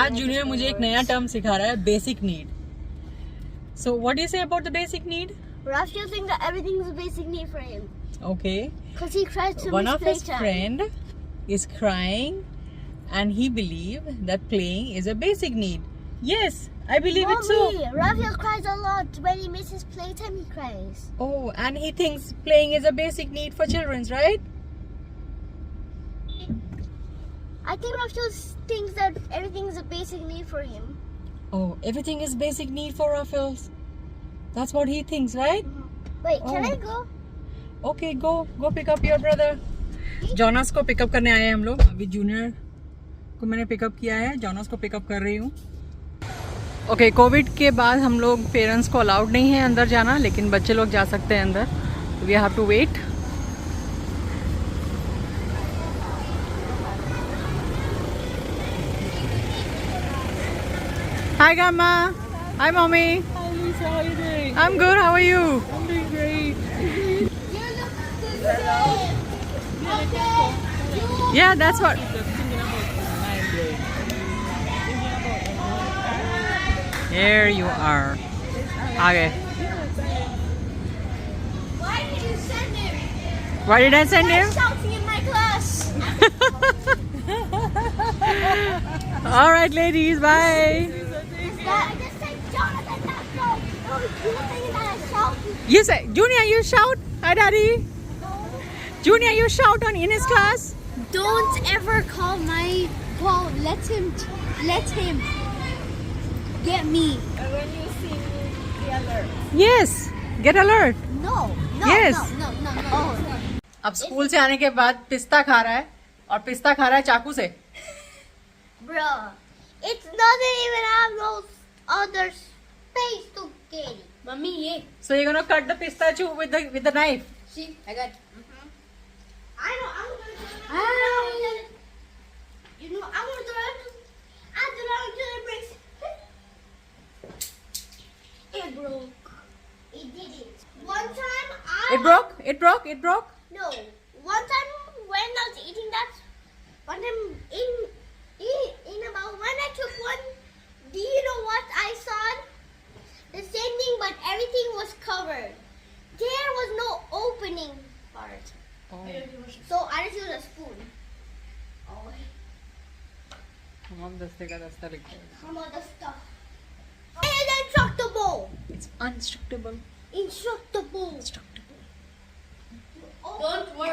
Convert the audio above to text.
आज जूनियर मुझे एक नया टर्म सिखा रहा है, basic need. So what do you say about the basic need? Raphael thinks that everything is a basic need for him. Okay. Because he cries to One miss of his playtime. friend is crying and he believe that playing is a basic need. Yes, I believe it so. Raphael cries a lot. When he misses playtime, he cries. Oh, and he thinks playing is a basic need for children, right? I think Raphael thinks that everything is a basic need for him. Oh, everything is basic need for Raphael's. That's what he thinks, right? Wait, can Oh. I go? Okay, go pick up your brother. Jonas को pick up करने आए हैं हम लोग. अभी junior को मैंने pickup किया है, जॉनस को पिकअप कर रही हूँ. ओके, कोविड के बाद हम लोग पेरेंट्स को अलाउड नहीं है अंदर जाना, लेकिन बच्चे लोग जा सकते हैं अंदर. We have to wait. Hi Gamma. Hi Mommy. Hi Lisa, how are you doing? I'm good. How are you? I'm doing great. Yeah, that's what. Here you are. Okay. Why did you send him? Why did I send him? Shouting in my class. All right, ladies. Bye. I just said Jonathan, not go. No, you were thinking that I shouted. You say, Junior, you shout. Hi, Daddy. Junior, you shout on in his class. Don't ever call my call. Let him get me. And when you see me, be alert. Yes. Get alert. No. Yes. No. अब school से आने के बाद पिस्ता खा रहा है, और पिस्ता खा रहा है चाकू से. Bruh, it doesn't even have no other space to get it. Mommy, yeah. So you're gonna cut the pistachio with the knife. See, I got. I know. I'm gonna. You know, I'm gonna throw it. I'm gonna until it breaks. It broke. It did it. One time It broke. It broke. No. One time when I was eating that, one time in about when I took one, do you know what I saw? The same thing, but everything was covered. There was no opening part. Oh. So I just used a spoon. Oh, हम दस्ते का दस्ता लिखते हैं. some other stuff. And instructable. It's unstructable. Instructable. Instructable. Oh. Don't worry.